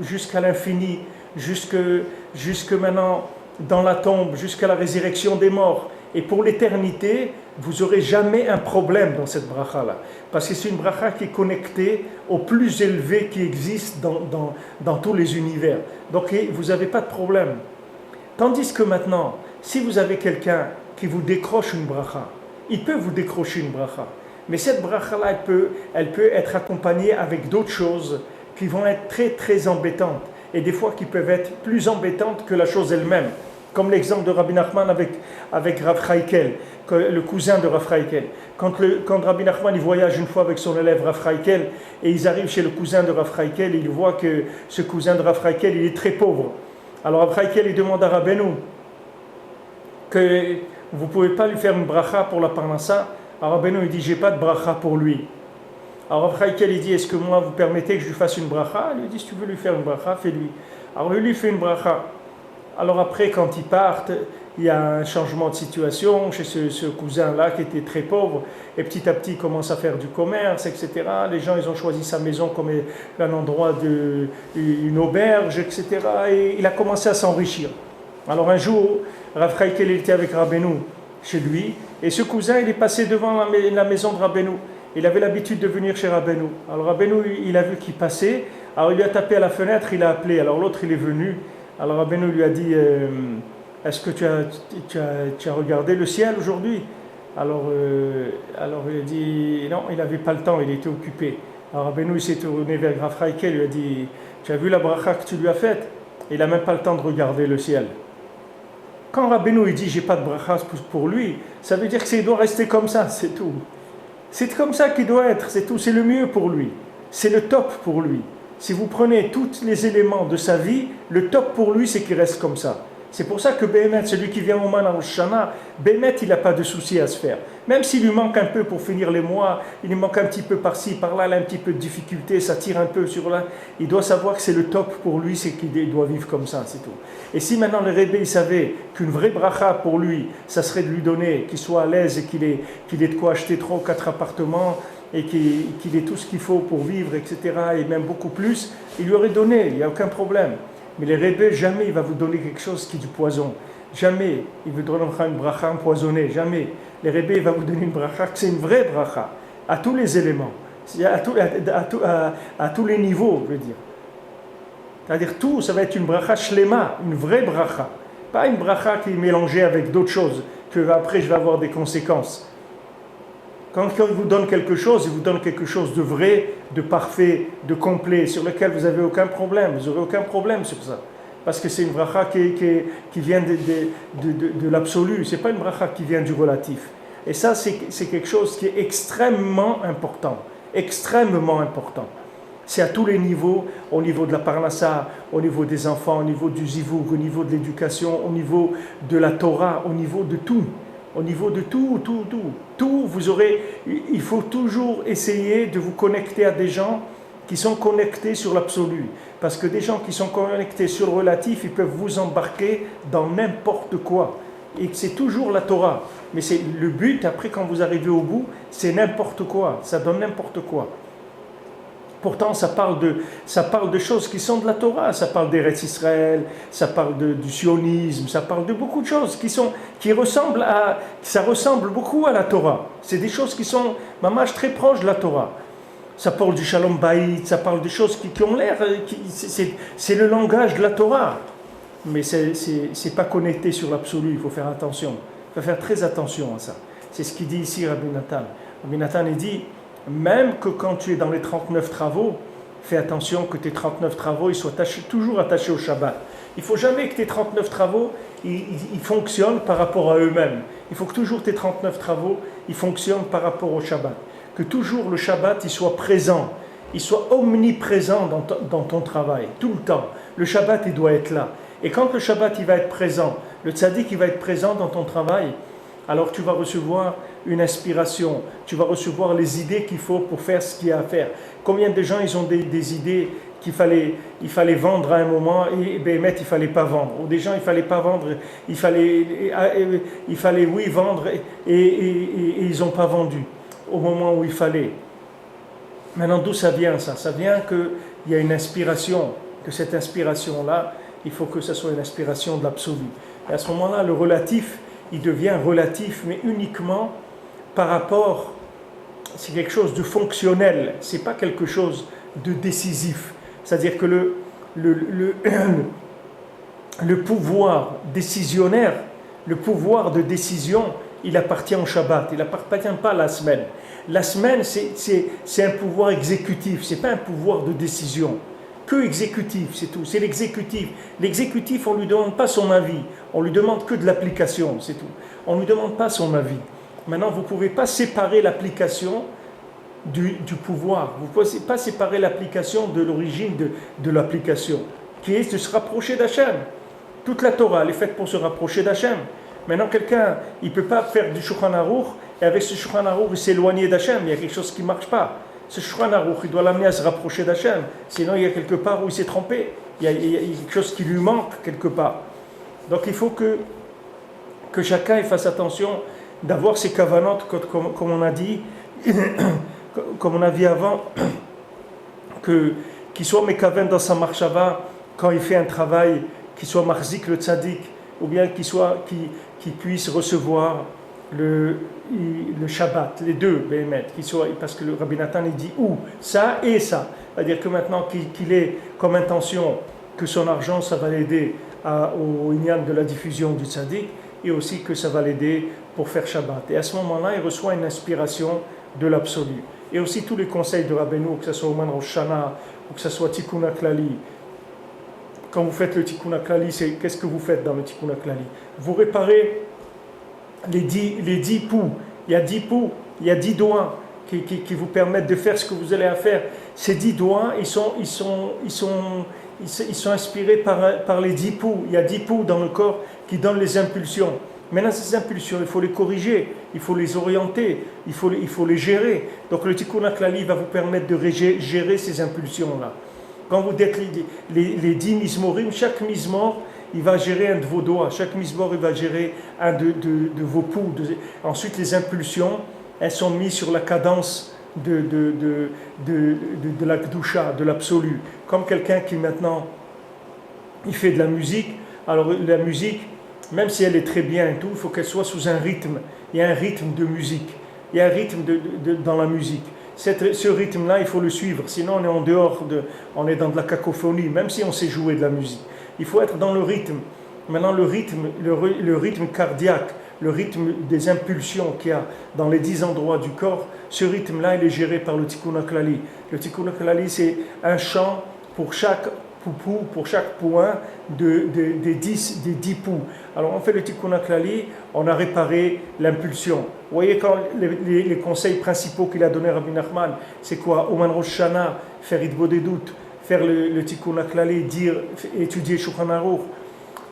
jusqu'à l'infini, jusque maintenant dans la tombe, jusqu'à la résurrection des morts. Et pour l'éternité, vous n'aurez jamais un problème dans cette bracha-là. Parce que c'est une bracha qui est connectée au plus élevé qui existe dans tous les univers. Donc vous n'avez pas de problème. Tandis que maintenant, si vous avez quelqu'un qui vous décroche une bracha, il peut vous décrocher une bracha. Mais cette bracha-là, elle peut être accompagnée avec d'autres choses qui vont être très très embêtantes. Et des fois qui peuvent être plus embêtantes que la chose elle-même. Comme l'exemple de Rabbi Nachman avec Rav Chaikel, le cousin de Rav Chaikel. Quand Rabbi Nachman il voyage une fois avec son élève Rav Chaikel, et ils arrivent chez le cousin de Rav Chaikel, et ils voient que ce cousin de Rav Chaikel, il est très pauvre. Alors Rav Chaikel, il demande à Rabbeinu que vous ne pouvez pas lui faire une bracha pour la parnassa. Alors Rabbeinu, il dit, j'ai pas de bracha pour lui. Alors Rav Chaikel, il dit, est-ce que moi, vous permettez que je lui fasse une bracha? Il lui dit, si tu veux lui faire une bracha, fais-lui. Alors lui fait une bracha. Alors après, quand ils partent, il y a un changement de situation chez ce cousin-là qui était très pauvre, et petit à petit, il commence à faire du commerce, etc. Les gens, ils ont choisi sa maison comme un endroit une auberge, etc. Et il a commencé à s'enrichir. Alors un jour, Rav Chaikel était avec Rabbeinu chez lui, et ce cousin, il est passé devant la maison de Rabbeinu. Il avait l'habitude de venir chez Rabbeinu. Alors Rabbeinu, il a vu qu'il passait, alors il lui a tapé à la fenêtre, il a appelé. Alors l'autre, il est venu. Alors Rabbeinu lui a dit, est-ce que tu as regardé le ciel aujourd'hui? Alors il a dit, non, il n'avait pas le temps, il était occupé. Alors Rabbeinu il s'est tourné vers Rav Chaikel, il lui a dit, tu as vu la bracha que tu lui as faite? Il n'a même pas le temps de regarder le ciel. Quand Rabbeinu il dit, j'ai pas de bracha pour lui, ça veut dire qu'il doit rester comme ça, c'est tout. C'est comme ça qu'il doit être, c'est tout, c'est le mieux pour lui. C'est le top pour lui. Si vous prenez tous les éléments de sa vie, le top pour lui, c'est qu'il reste comme ça. C'est pour ça que Bémet, celui qui vient au Man à Rosh Hashanah, Bémet, il n'a pas de souci à se faire. Même s'il lui manque un peu pour finir les mois, il lui manque un petit peu par-ci, par-là, il a un petit peu de difficulté, ça tire un peu sur là, il doit savoir que c'est le top pour lui, c'est qu'il doit vivre comme ça, c'est tout. Et si maintenant le Rebbe, il savait qu'une vraie bracha pour lui, ça serait de lui donner, qu'il soit à l'aise et qu'il ait de quoi acheter 3 ou 4 appartements, et qu'il ait tout ce qu'il faut pour vivre, etc., et même beaucoup plus, il lui aurait donné, il n'y a aucun problème. Mais les Rebbe, jamais il va vous donner quelque chose qui est du poison. Jamais il vous donnera une bracha empoisonnée, jamais. Les Rebbe, il va vous donner une bracha, que c'est une vraie bracha, à tous les éléments, à tous les niveaux, je veux dire. C'est-à-dire tout, ça va être une bracha shlema, une vraie bracha. Pas une bracha qui est mélangée avec d'autres choses, que après je vais avoir des conséquences. Quand il vous donne quelque chose, il vous donne quelque chose de vrai, de parfait, de complet, sur lequel vous n'avez aucun problème. Vous n'aurez aucun problème sur ça. Parce que c'est une bracha qui vient de l'absolu. Ce n'est pas une bracha qui vient du relatif. Et ça, c'est quelque chose qui est extrêmement important. Extrêmement important. C'est à tous les niveaux, au niveau de la parnassa, au niveau des enfants, au niveau du zivoug, au niveau de l'éducation, au niveau de la Torah, au niveau de tout. Au niveau de tout, vous aurez, il faut toujours essayer de vous connecter à des gens qui sont connectés sur l'absolu. Parce que des gens qui sont connectés sur le relatif, ils peuvent vous embarquer dans n'importe quoi. Et c'est toujours la Torah. Mais c'est le but, après quand vous arrivez au bout, c'est n'importe quoi. Ça donne n'importe quoi. Pourtant, ça parle de choses qui sont de la Torah. Ça parle d'Eretz Israël, ça parle du sionisme, ça parle de beaucoup de choses ça ressemble beaucoup à la Torah. C'est des choses qui sont, mamash, très proches de la Torah. Ça parle du Shalom Bayit, ça parle de choses qui ont l'air, c'est le langage de la Torah. Mais c'est pas connecté sur l'absolu, il faut faire attention. Il faut faire très attention à ça. C'est ce qu'il dit ici Rabbi Nathan. Rabbi Nathan, il dit, même que quand tu es dans les 39 travaux, fais attention que tes 39 travaux ils soient toujours attachés au Shabbat. Il ne faut jamais que tes 39 travaux ils fonctionnent par rapport à eux-mêmes. Il faut que toujours tes 39 travaux ils fonctionnent par rapport au Shabbat. Que toujours le Shabbat il soit présent, il soit omniprésent dans ton travail, tout le temps. Le Shabbat il doit être là. Et quand le Shabbat il va être présent, le tzaddik il va être présent dans ton travail, alors tu vas recevoir une inspiration, tu vas recevoir les idées qu'il faut pour faire ce qu'il y a à faire. Combien de gens ils ont des idées il fallait vendre à un moment et Béhémet il ne fallait pas vendre, ou des gens il ne fallait pas vendre, il fallait oui vendre et ils n'ont pas vendu au moment où il fallait. Maintenant d'où ça vient ça? Ça vient qu'il y a une inspiration, que cette inspiration là il faut que ce soit une inspiration de l'absolu. Et à ce moment là le relatif il devient relatif, mais uniquement par rapport, c'est quelque chose de fonctionnel, c'est pas quelque chose de décisif. C'est-à-dire que le pouvoir décisionnaire, le pouvoir de décision, il appartient au Shabbat, il n'appartient pas à la semaine. La semaine, c'est un pouvoir exécutif, c'est pas un pouvoir de décision. Que exécutif, c'est tout, c'est l'exécutif. L'exécutif, on ne lui demande pas son avis, on lui demande que de l'application, c'est tout. On ne lui demande pas son avis. Maintenant, vous ne pouvez pas séparer l'application du pouvoir. Vous ne pouvez pas séparer l'application de l'origine de l'application, qui est de se rapprocher d'Hachem. Toute la Torah, elle est faite pour se rapprocher d'Hachem. Maintenant, quelqu'un, il ne peut pas faire du Shulchan Aruch, et avec ce Shulchan Aruch, il s'éloigner d'Hachem, il y a quelque chose qui ne marche pas. Ce Shulchan Aruch, il doit l'amener à se rapprocher d'Hachem. Sinon, il y a quelque part où il s'est trompé. Il y a quelque chose qui lui manque quelque part. Donc, il faut que chacun fasse attention d'avoir ses kavanotes, comme on a dit, comme on a vu avant, qu'il soit mekaven dans sa marshava quand il fait un travail, qu'il soit marzik le tzaddik, ou bien qu'il puisse recevoir le Shabbat, les deux, parce que le Rabbi Nathan il dit ou ça et ça. C'est-à-dire que maintenant qu'il ait comme intention que son argent, ça va l'aider au inyan de la diffusion du tzaddik, et aussi que ça va l'aider pour faire Shabbat. Et à ce moment-là, il reçoit une inspiration de l'absolu. Et aussi tous les conseils de Rabbeinu, que ce soit au Man Rosh Hashanah, ou que ce soit Tikkun HaKlali. Quand vous faites le Tikkun HaKlali, qu'est-ce que vous faites dans le Tikkun HaKlali? Vous réparez les 10 poux. Il y a 10 poux, il y a 10 doigts qui vous permettent de faire ce que vous allez à faire. Ces 10 doigts, ils sont inspirés par les 10 poux. Il y a 10 poux dans le corps qui donnent les impulsions. Maintenant, ces impulsions, il faut les corriger, il faut les orienter, il faut les gérer. Donc le Tikkun HaKlali va vous permettre de gérer ces impulsions-là. Quand vous dites les 10 mizmorim, chaque mizmor, il va gérer un de vos doigts. Chaque mizmor, il va gérer un de vos poux. Ensuite, les impulsions, elles sont mises sur la cadence de la Kedusha, de l'absolu. Comme quelqu'un qui maintenant, il fait de la musique. Alors la musique, même si elle est très bien et tout, il faut qu'elle soit sous un rythme. Il y a un rythme de musique. Il y a un rythme dans la musique. Ce rythme-là, il faut le suivre. Sinon, on est en dehors, on est dans de la cacophonie, même si on sait jouer de la musique. Il faut être dans le rythme. Maintenant, le rythme cardiaque, le rythme des impulsions qu'il y a dans les 10 endroits du corps, ce rythme-là, il est géré par le Tikkun HaKlali. Le Tikkun HaKlali, c'est un chant pour chaque poupou, pour chaque point des 10 poux. Alors on fait le Tikkun HaKlali, on a réparé l'impulsion. Vous voyez quand les conseils principaux qu'il a donné Rabbi Nachman, c'est quoi? Oman Rosh Hashanah, faire Hitbodedut, faire le Tikkun HaKlali, étudier Shulchan Aruch.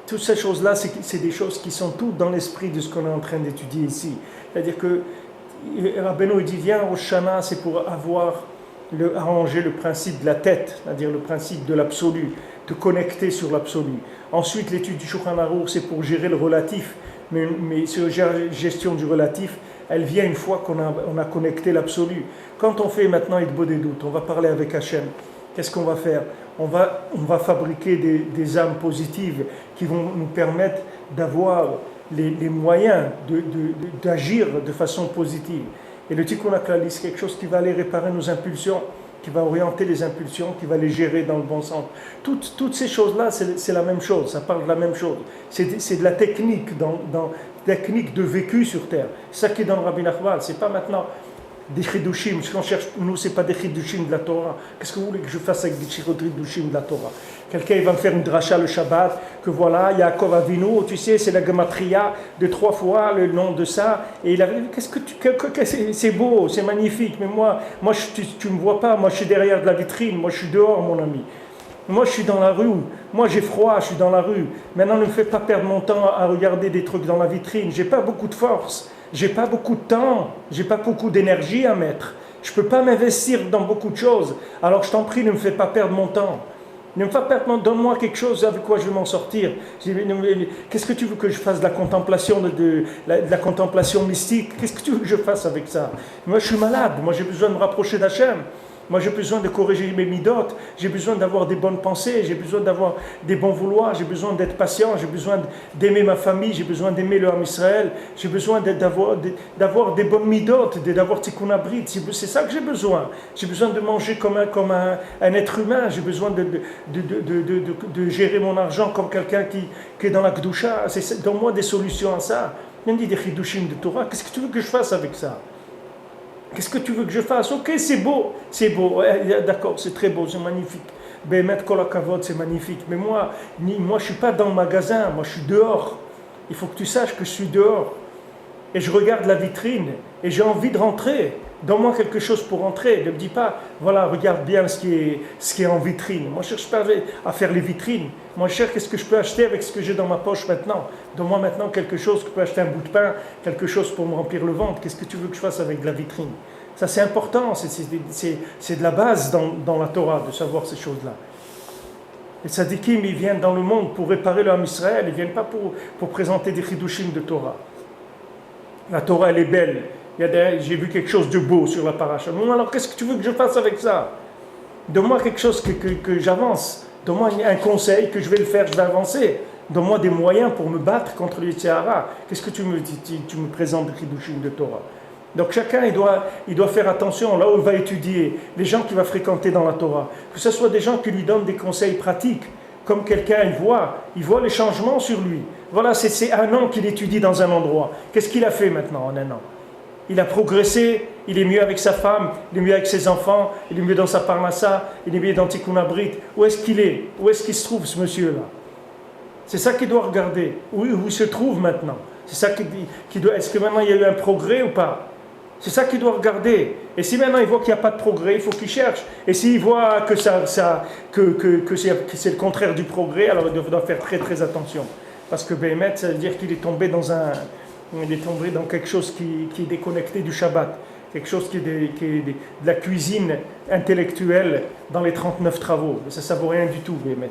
Toutes ces choses-là, c'est des choses qui sont toutes dans l'esprit de ce qu'on est en train d'étudier ici. C'est-à-dire que Rabbeinu dit, viens Rosh Hashanah, c'est pour arranger le principe de la tête, c'est-à-dire le principe de l'absolu, te connecter sur l'absolu. Ensuite, l'étude du Shulchan Aruch, c'est pour gérer le relatif, mais cette gestion du relatif, elle vient une fois qu'on a connecté l'absolu. Quand on fait maintenant Hitbodedut, on va parler avec Hachem, qu'est-ce qu'on va faire? On va fabriquer des âmes positives qui vont nous permettre d'avoir les moyens d'agir de façon positive. Et le Tikkun HaKlali, c'est quelque chose qui va aller réparer nos impulsions, qui va orienter les impulsions, qui va les gérer dans le bon sens. Toutes ces choses-là, c'est la même chose, ça parle de la même chose. C'est de la technique, technique de vécu sur terre. C'est ça qui est dans le Rabbi Nachman, c'est pas maintenant des chidushim. Ce qu'on cherche, nous, c'est pas des chidushim de la Torah. Qu'est-ce que vous voulez que je fasse avec des chidushim de la Torah? Quelqu'un va me faire une dracha le Shabbat, que voilà, Yaakov Avinu, tu sais, c'est la gematria de 3 fois le nom de ça. Et il a c'est beau, c'est magnifique, mais moi tu me vois pas, moi je suis derrière de la vitrine, moi je suis dehors, mon ami. Moi je suis dans la rue, moi j'ai froid, je suis dans la rue. Maintenant ne me fais pas perdre mon temps à regarder des trucs dans la vitrine, j'ai pas beaucoup de force. J'ai pas beaucoup de temps, j'ai pas beaucoup d'énergie à mettre. Je peux pas m'investir dans beaucoup de choses. Alors je t'en prie, ne me fais pas perdre mon temps. Ne me fais pas perdre mon temps. Donne-moi quelque chose avec quoi je vais m'en sortir. Qu'est-ce que tu veux que je fasse de la contemplation, de la contemplation mystique? Qu'est-ce que tu veux que je fasse avec ça? Moi je suis malade, moi j'ai besoin de me rapprocher d'Hachem. Moi, j'ai besoin de corriger mes midotes, j'ai besoin d'avoir des bonnes pensées, j'ai besoin d'avoir des bons vouloirs, j'ai besoin d'être patient, j'ai besoin d'aimer ma famille, j'ai besoin d'aimer le Ham Israël, j'ai besoin d'avoir des bonnes midotes, d'avoir tikkun abrit. C'est ça que j'ai besoin. J'ai besoin de manger comme un être humain, j'ai besoin de gérer mon argent comme quelqu'un qui est dans la Kedusha. Donne-moi des solutions à ça. Même dit des chidushim de Torah, qu'est-ce que tu veux que je fasse avec ça? Qu'est-ce que tu veux que je fasse? Ok, c'est beau, d'accord, c'est très beau, c'est magnifique. Behemet kol hakavod, c'est magnifique. Mais moi, je ne suis pas dans le magasin, moi je suis dehors. Il faut que tu saches que je suis dehors. Et je regarde la vitrine et j'ai envie de rentrer. Donne-moi quelque chose pour rentrer. Ne me dis pas, voilà, regarde bien ce qui est en vitrine. Moi je ne cherche pas à faire les vitrines. Moi je cherche qu'est-ce que je peux acheter avec ce que j'ai dans ma poche maintenant. Donne-moi maintenant quelque chose, que je peux acheter un bout de pain, quelque chose pour me remplir le ventre. Qu'est-ce que tu veux que je fasse avec la vitrine? Ça c'est important, c'est de la base dans la Torah de savoir ces choses-là. Les tzadikim, ils viennent dans le monde pour réparer le Ham Israël, ils ne viennent pas pour présenter des chidushim de Torah. La Torah elle est belle. J'ai vu quelque chose de beau sur la paracha. Non, alors qu'est-ce que tu veux que je fasse avec ça? Donne-moi quelque chose que j'avance. Donne-moi un conseil que je vais le faire, je vais avancer. Donne-moi des moyens pour me battre contre le Yetzer Hara. Qu'est-ce que tu me présentes de chidushim de Torah? Donc chacun, il doit faire attention là où il va étudier, les gens qu'il va fréquenter dans la Torah. Que ce soit des gens qui lui donnent des conseils pratiques, comme quelqu'un, il voit les changements sur lui. Voilà, c'est 1 an qu'il étudie dans un endroit. Qu'est-ce qu'il a fait maintenant en 1 an? Il a progressé, il est mieux avec sa femme, il est mieux avec ses enfants, il est mieux dans sa parnassa, il est mieux dans Tikkun Abrit. Où est-ce qu'il est? Où est-ce qu'il se trouve ce monsieur-là? C'est ça qu'il doit regarder. Où il se trouve maintenant? C'est ça qu'il doit. Est-ce que maintenant il y a eu un progrès ou pas? C'est ça qu'il doit regarder. Et si maintenant il voit qu'il n'y a pas de progrès, il faut qu'il cherche. Et s'il voit que c'est le contraire du progrès, alors il doit faire très très attention. Parce que Béhémet, ça veut dire qu'il est tombé dans quelque chose qui est déconnecté du Shabbat. Quelque chose qui est de la cuisine intellectuelle dans les 39 travaux. Ça ne vaut rien du tout, Béhémet.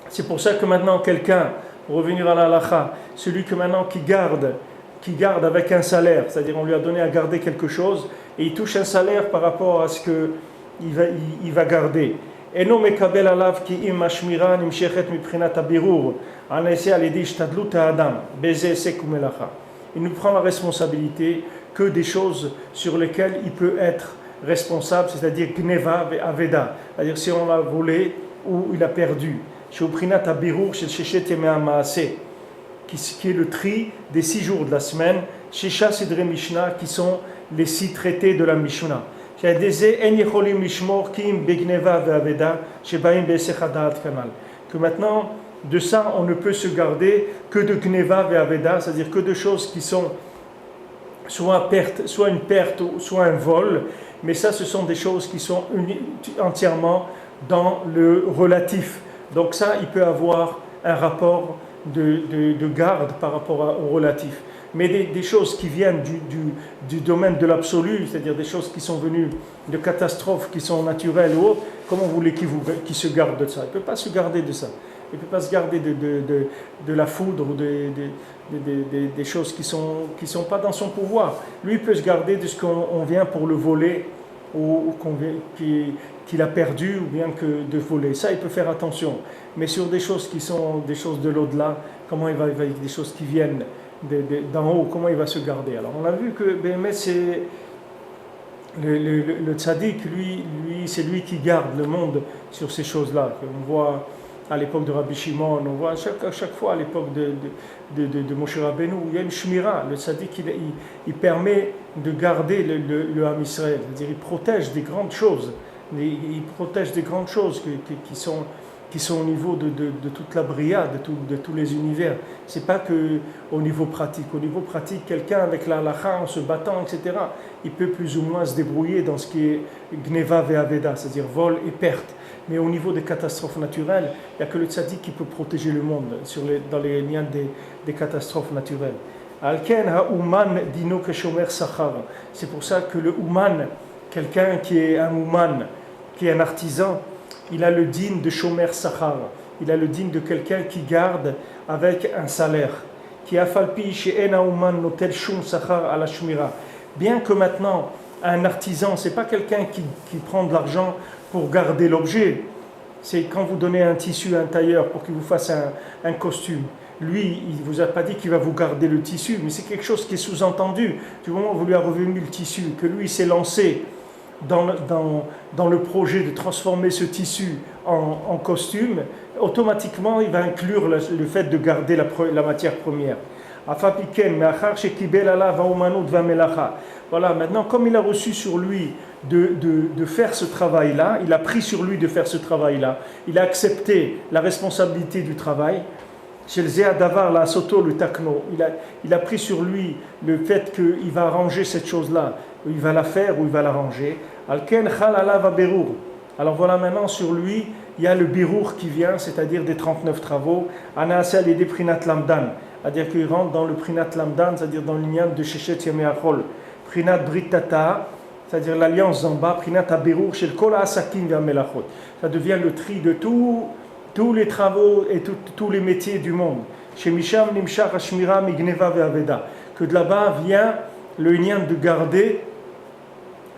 C'est pour ça que maintenant quelqu'un, pour revenir à la halakha, celui que maintenant qui garde avec un salaire, c'est-à-dire on lui a donné à garder quelque chose et il touche un salaire par rapport à ce qu'il va garder. Il nous prend la responsabilité que des choses sur lesquelles il peut être responsable, c'est-à-dire gneva et aveda, c'est-à-dire si on l'a volé ou il a perdu. chez Uprinat Abirur, chez Shechet Yemei HaMaaseh, qui est le tri des 6 jours de la semaine, Shisha Sidrei Mishnah, qui sont les 6 traités de la Mishnah. Que maintenant, de ça, on ne peut se garder que de Gneva et Aveda, c'est-à-dire que de choses qui sont soit une perte, soit un vol, mais ça, ce sont des choses qui sont entièrement dans le relatif. Donc ça, il peut avoir un rapport de garde par rapport au relatif. Mais des choses qui viennent du domaine de l'absolu, c'est-à-dire des choses qui sont venues de catastrophes, qui sont naturelles ou autres, comment vous voulez qu'il se garde de ça? Il ne peut pas se garder de ça. Il ne peut pas se garder de la foudre ou des choses qui sont pas dans son pouvoir. Lui, il peut se garder de ce qu'on vient pour le voler ou qu'il a perdu ou bien que de voler. Ça, il peut faire attention. Mais sur des choses qui sont des choses de l'au-delà, comment il va des choses qui viennent d'en haut, comment il va se garder? Alors, on a vu que BMS, c'est le tzaddik, lui, c'est lui qui garde le monde sur ces choses-là. On voit à l'époque de Rabbi Shimon, on voit à chaque fois à l'époque de Moshe Rabbeinu, il y a une shmira. Le tzaddik, il permet de garder le Ham Israël, c'est-à-dire il protège des grandes choses, il protège des grandes choses qui sont au niveau de toute la bria, de tous les univers. C'est pas que au niveau pratique. Au niveau pratique, quelqu'un avec la halakha, en se battant, etc., il peut plus ou moins se débrouiller dans ce qui est gneva ve aveda, c'est-à-dire vol et perte. Mais au niveau des catastrophes naturelles, il n'y a que le tzaddik qui peut protéger le monde dans les liens des catastrophes naturelles. Alken ha-uman dino keshomer sachar. C'est pour ça que le uman, quelqu'un qui est un uman, qui est un artisan, il a le digne de shomer sachar. Il a le digne de quelqu'un qui garde avec un salaire. Qui afalpi she'en ha-uman notel shum sachar ala shmira. Bien que maintenant, un artisan, c'est pas quelqu'un qui prend de l'argent pour garder l'objet. C'est quand vous donnez un tissu à un tailleur pour qu'il vous fasse un costume. Lui, il ne vous a pas dit qu'il va vous garder le tissu, mais c'est quelque chose qui est sous-entendu. Du moment où vous lui avez revenu le tissu, que lui s'est lancé dans le projet de transformer ce tissu en costume, automatiquement il va inclure le fait de garder la matière première. Voilà, maintenant comme il a reçu sur lui de faire ce travail-là, il a pris sur lui de faire ce travail-là, il a accepté la responsabilité du travail. Chez le Zéadavar, la Soto, le Takno, il a pris sur lui le fait qu'il va arranger cette chose-là, il va la faire ou il va l'arranger. Alken Khalala va Berour. Alors voilà, maintenant sur lui, il y a le Berour qui vient, c'est-à-dire des 39 travaux. Anaasal et des Prinat Lamdan, c'est-à-dire qu'il rentre dans le Prinat Lamdan, c'est-à-dire dans l'union de Shechet Yemei Achol. Prinat Britata, c'est-à-dire l'alliance en bas, Prinat Aberour, chez le Kol Asakim Melachot. Ça devient le tri de tous les travaux et tous les métiers du monde. Chez Misham Nimshach Hashmira Migneva Ve'aveda. Que de là-bas vient le lien de garder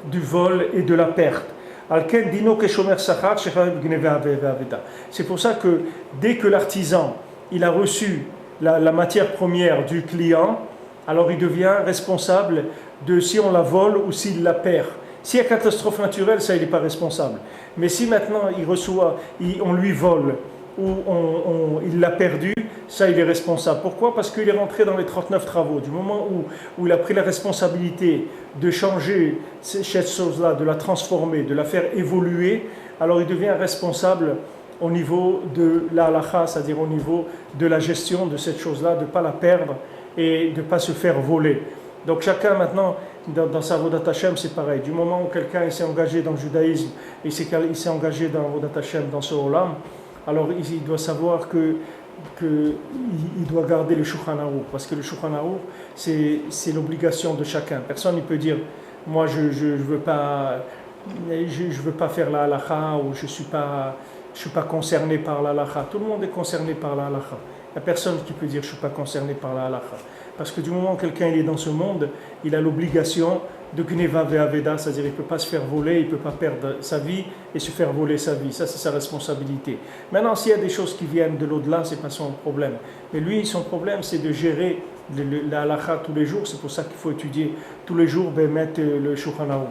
du vol et de la perte. Alken Dino Keshomer Sachar Shechav Gneva Ve'aveda. C'est pour ça que dès que l'artisan il a reçu la matière première du client, alors il devient responsable de si on la vole ou s'il la perd. S'il y a catastrophe naturelle, ça il n'est pas responsable. Mais si maintenant il reçoit, on lui vole ou il l'a perdu, ça il est responsable. Pourquoi? Parce qu'il est rentré dans les 39 travaux. Du moment où il a pris la responsabilité de changer cette chose-là, de la transformer, de la faire évoluer, alors il devient responsable au niveau de la halakha, c'est-à-dire au niveau de la gestion de cette chose-là, de ne pas la perdre et de ne pas se faire voler. Donc chacun maintenant, dans sa Avodat Hashem, c'est pareil. Du moment où quelqu'un s'est engagé dans le judaïsme et il s'est engagé dans Avodat Hashem, dans ce Olam, alors il doit savoir qu'il doit garder le Shulchan Aruch, parce que le Shulchan Aruch, c'est l'obligation de chacun. Personne ne peut dire, moi je veux pas faire la halakha ou je suis pas concerné par la halakha. Tout le monde est concerné par la halakha. Il n'y a personne qui peut dire je ne suis pas concerné par la halakha. Parce que du moment où quelqu'un est dans ce monde, il a l'obligation de Gneva Ve'aveda, c'est-à-dire il ne peut pas se faire voler, il ne peut pas perdre sa vie et se faire voler sa vie. Ça, c'est sa responsabilité. Maintenant, s'il y a des choses qui viennent de l'au-delà, ce n'est pas son problème. Mais lui, son problème, c'est de gérer la halakha tous les jours. C'est pour ça qu'il faut étudier tous les jours, mettre le Shulchan Aruch.